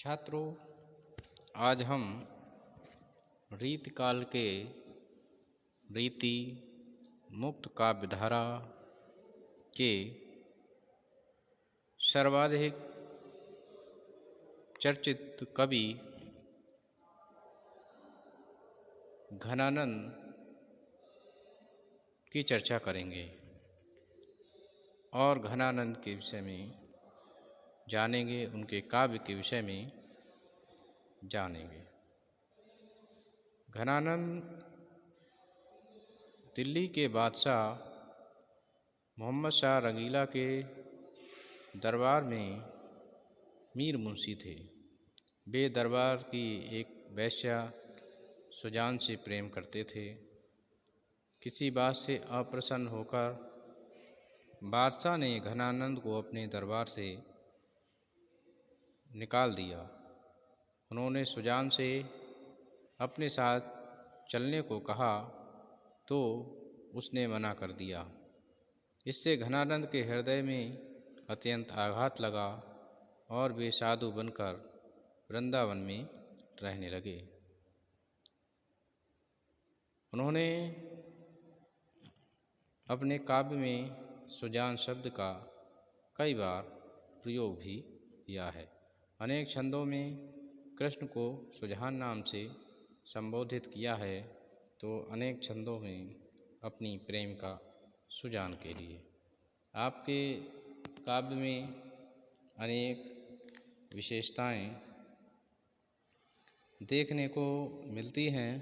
छात्रों, आज हम रीतिकाल के रीति मुक्त काव्यधारा के सर्वाधिक चर्चित कवि घनानंद की चर्चा करेंगे और घनानंद के विषय में जानेंगे, उनके काव्य के विषय में जानेंगे। घनानंद दिल्ली के बादशाह मोहम्मद शाह रंगीला के दरबार में मीर मुंशी थे। वे दरबार की एक वेश्या सुजान से प्रेम करते थे। किसी बात से अप्रसन्न होकर बादशाह ने घनानंद को अपने दरबार से निकाल दिया। उन्होंने सुजान से अपने साथ चलने को कहा तो उसने मना कर दिया। इससे घनानंद के हृदय में अत्यंत आघात लगा और वे साधु बनकर वृंदावन में रहने लगे। उन्होंने अपने काव्य में सुजान शब्द का कई बार प्रयोग भी किया है। अनेक छंदों में कृष्ण को सुजान नाम से संबोधित किया है, तो अनेक छंदों में अपनी प्रेम का सुजान के लिए। आपके काव्य में अनेक विशेषताएं देखने को मिलती हैं,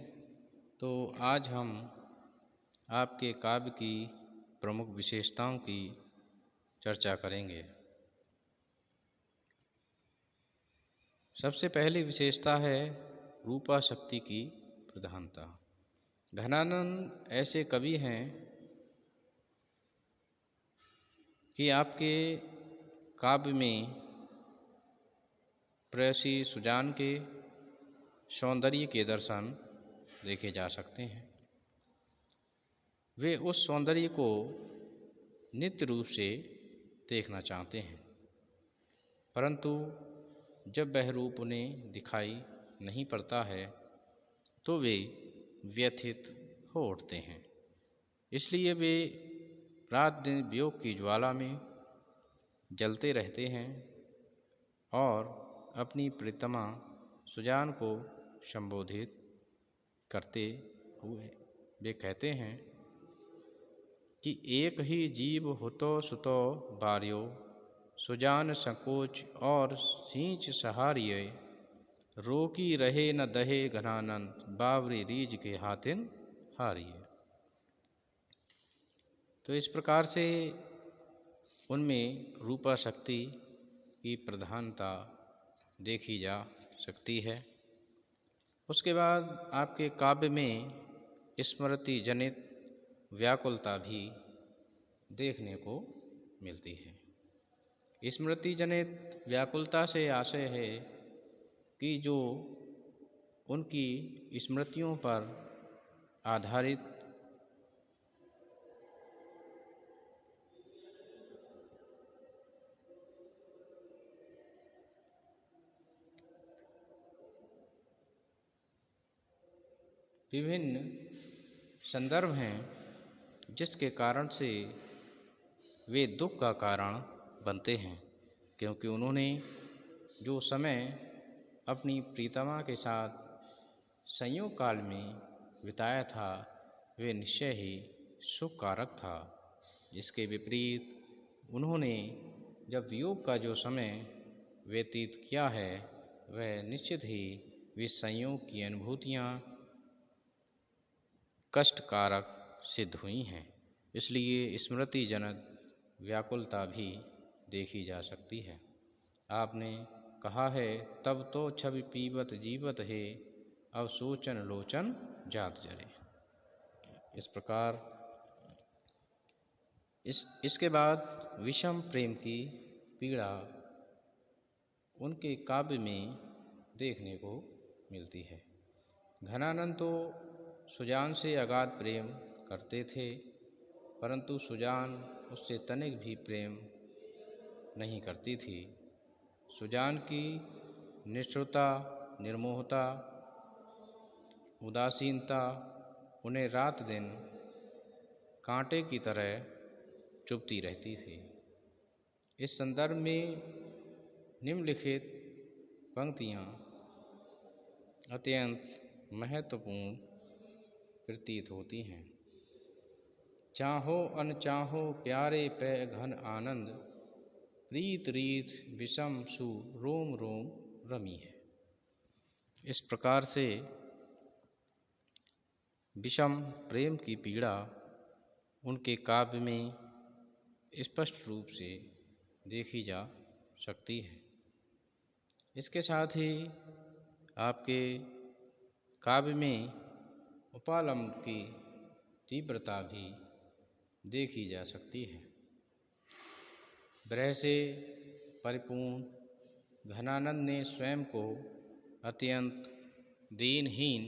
तो आज हम आपके काव्य की प्रमुख विशेषताओं की चर्चा करेंगे। सबसे पहली विशेषता है रूपा शक्ति की प्रधानता। घनानंद ऐसे कवि हैं कि आपके काव्य में प्रेयसी सुजान के सौंदर्य के दर्शन देखे जा सकते हैं। वे उस सौंदर्य को नित्य रूप से देखना चाहते हैं, परंतु जब वह रूप उन्हें दिखाई नहीं पड़ता है तो वे व्यथित हो उठते हैं। इसलिए वे रात दिन वियोग की ज्वाला में जलते रहते हैं और अपनी प्रियतमा सुजान को संबोधित करते हुए वे कहते हैं कि एक ही जीव हुतो सुतो बार्यो, सुजान संकोच और सींच सहारिये, रोकी रहे न दहे घनानंद, बावरी रीज के हाथिन हारिये। तो इस प्रकार से उनमें रूपा शक्ति की प्रधानता देखी जा सकती है। उसके बाद आपके काव्य में स्मृति जनित व्याकुलता भी देखने को मिलती है। स्मृति जनित व्याकुलता से आशय है कि जो उनकी स्मृतियों पर आधारित विभिन्न संदर्भ हैं, जिसके कारण से वे दुख का कारण बनते हैं, क्योंकि उन्होंने जो समय अपनी प्रीतमा के साथ संयोग काल में बिताया था वे निश्चय ही सुखकारक था। इसके विपरीत उन्होंने जब वियोग का जो समय व्यतीत किया है वह निश्चित ही विसंयोग की अनुभूतियाँ कष्टकारक सिद्ध हुई हैं। इसलिए स्मृति जनक व्याकुलता भी देखी जा सकती है। आपने कहा है तब तो छवि पीबत जीवत है, अब सोचन लोचन जात जरे। इस प्रकार इसके बाद विषम प्रेम की पीड़ा उनके काव्य में देखने को मिलती है। घनानंद तो सुजान से अगाध प्रेम करते थे, परंतु सुजान उससे तनिक भी प्रेम नहीं करती थी। सुजान की निष्ठुरता, निर्मोहता, उदासीनता उन्हें रात दिन कांटे की तरह चुभती रहती थी। इस संदर्भ में निम्नलिखित पंक्तियाँ अत्यंत महत्वपूर्ण प्रतीत होती हैं। चाहो अनचाहो प्यारे पै घन आनंद, प्रीत रीत विषम सु रोम रोम रमी है। इस प्रकार से विषम प्रेम की पीड़ा उनके काव्य में स्पष्ट रूप से देखी जा सकती है। इसके साथ ही आपके काव्य में उपालंब की तीव्रता भी देखी जा सकती है। विरह से परिपूर्ण घनानंद ने स्वयं को अत्यंत दीनहीन,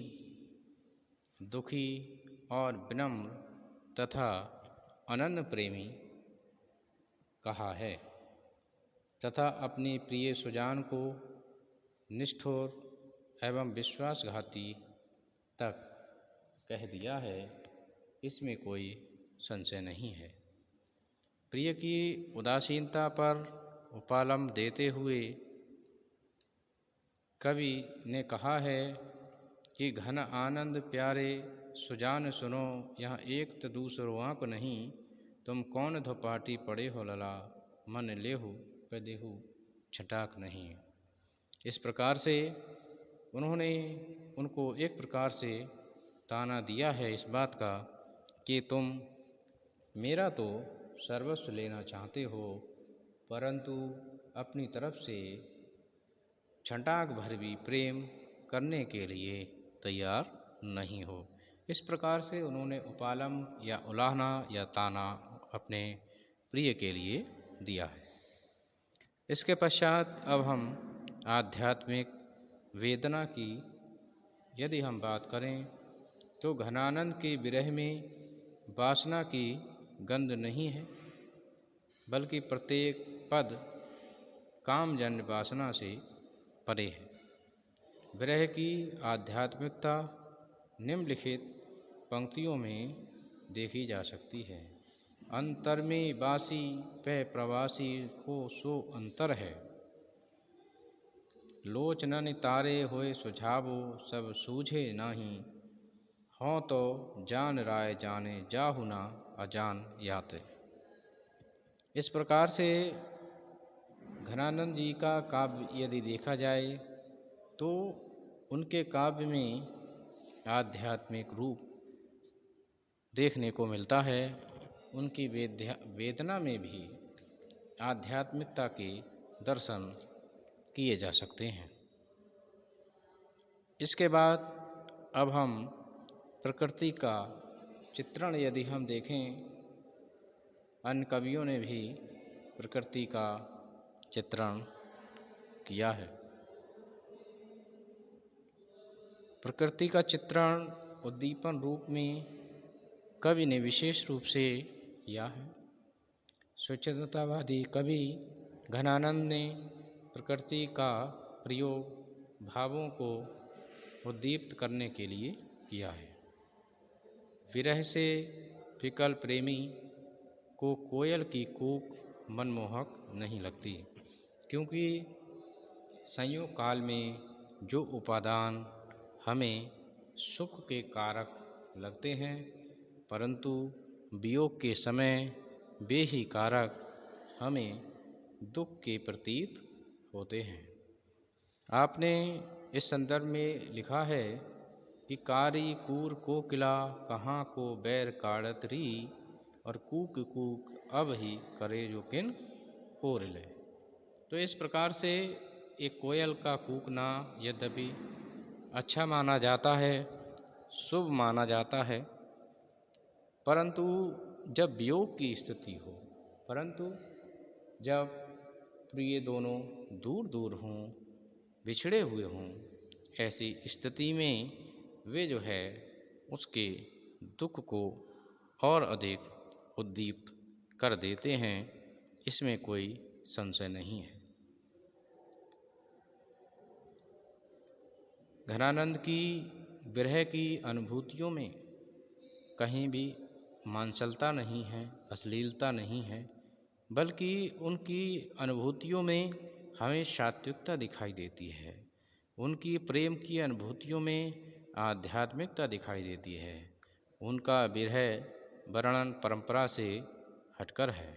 दुखी और विनम्र तथा अनन्य प्रेमी कहा है तथा अपनी प्रिय सुजान को निष्ठुर एवं विश्वासघाती तक कह दिया है। इसमें कोई संशय नहीं है। प्रिय की उदासीनता पर उपालंब देते हुए कवि ने कहा है कि घन आनंद प्यारे सुजान सुनो, यहाँ एक तो दूसरो आँक नहीं, तुम कौन धोपाटी पड़े हो लला, मन लेहु पदेहु छटाक नहीं। इस प्रकार से उन्होंने उनको एक प्रकार से ताना दिया है इस बात का कि तुम मेरा तो सर्वस्व लेना चाहते हो, परंतु अपनी तरफ से छटाक भर भी प्रेम करने के लिए तैयार नहीं हो। इस प्रकार से उन्होंने उपालंब या उलाहना या ताना अपने प्रिय के लिए दिया है। इसके पश्चात अब हम आध्यात्मिक वेदना की यदि हम बात करें तो घनानंद के विरह में वासना की गंध नहीं है, बल्कि प्रत्येक पद कामजन्य वासना से परे है। विरह की आध्यात्मिकता निम्नलिखित पंक्तियों में देखी जा सकती है। अंतर में बासी पै प्रवासी को सो अंतर है, लोचनन तारे होए सुझावो सब सूझे नाही, हों तो जान राय जाने जाहु ना अजान याते। इस प्रकार से घनानंद जी का काव्य यदि देखा जाए तो उनके काव्य में आध्यात्मिक रूप देखने को मिलता है। उनकी वेदना में भी आध्यात्मिकता के दर्शन किए जा सकते हैं। इसके बाद अब हम प्रकृति का चित्रण यदि हम देखें, अन्य कवियों ने भी प्रकृति का चित्रण किया है। प्रकृति का चित्रण उद्दीपन रूप में कवि ने विशेष रूप से किया है। स्वच्छंदतावादी कवि घनानंद ने प्रकृति का प्रयोग भावों को उद्दीप्त करने के लिए किया है। विरह से विकल प्रेमी को कोयल की कूक मनमोहक नहीं लगती, क्योंकि संयोग काल में जो उपादान हमें सुख के कारक लगते हैं, परंतु वियोग के समय वे ही कारक हमें दुख के प्रतीत होते हैं। आपने इस संदर्भ में लिखा है कि कारी कूर कोकिला कहाँ को बैर काढ़त री, और कूक कूक अब ही करे जो किन कोर ले। तो इस प्रकार से एक कोयल का कूकना यद्यपि अच्छा माना जाता है, शुभ माना जाता है, परंतु जब वियोग की स्थिति हो, परंतु जब प्रिय दोनों दूर दूर हों, बिछड़े हुए हों, ऐसी स्थिति में वे जो है उसके दुख को और अधिक उद्दीप्त कर देते हैं। इसमें कोई संशय नहीं है। घनानंद की विरह की अनुभूतियों में कहीं भी मांसलता नहीं है, अश्लीलता नहीं है, बल्कि उनकी अनुभूतियों में हमें सात्विकता दिखाई देती है। उनकी प्रेम की अनुभूतियों में आध्यात्मिकता दिखाई देती है। उनका विरह वर्णन परंपरा से हटकर है।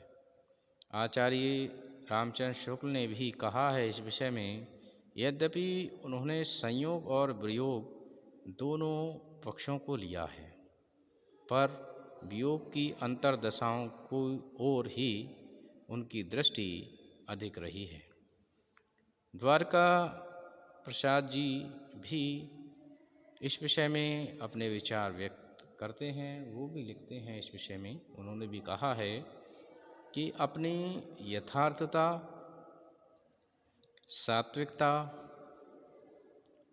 आचार्य रामचंद्र शुक्ल ने भी कहा है इस विषय में, यद्यपि उन्होंने संयोग और वियोग दोनों पक्षों को लिया है, पर वियोग की अंतर्दशाओं को ओर ही उनकी दृष्टि अधिक रही है। द्वारका प्रसाद जी भी इस विषय में अपने विचार व्यक्त करते हैं। वो भी लिखते हैं इस विषय में, उन्होंने भी कहा है कि अपनी यथार्थता, सात्विकता,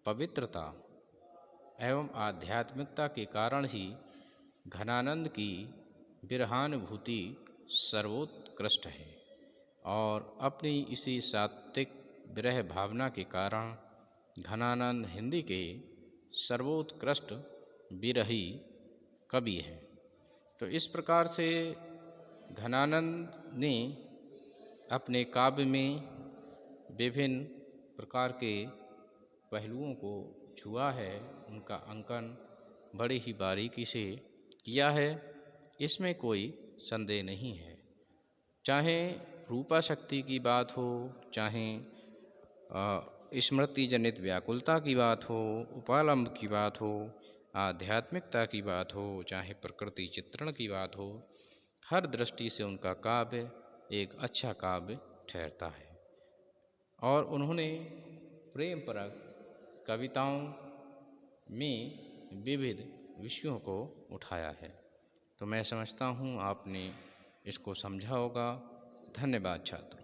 पवित्रता एवं आध्यात्मिकता के कारण ही घनानंद की विरहानुभूति सर्वोत्कृष्ट है, और अपनी इसी सात्विक विरह भावना के कारण घनानंद हिंदी के सर्वोत्कृष्ट विरही कवि हैं। तो इस प्रकार से घनानंद ने अपने काव्य में विभिन्न प्रकार के पहलुओं को छुआ है, उनका अंकन बड़ी ही बारीकी से किया है, इसमें कोई संदेह नहीं है। चाहे रूपा शक्ति की बात हो, चाहे स्मृति जनित व्याकुलता की बात हो, उपालंब की बात हो, आध्यात्मिकता की बात हो, चाहे प्रकृति चित्रण की बात हो, हर दृष्टि से उनका काव्य एक अच्छा काव्य ठहरता है। और उन्होंने प्रेम परक कविताओं में विविध विषयों को उठाया है। तो मैं समझता हूँ आपने इसको समझा होगा। धन्यवाद छात्र।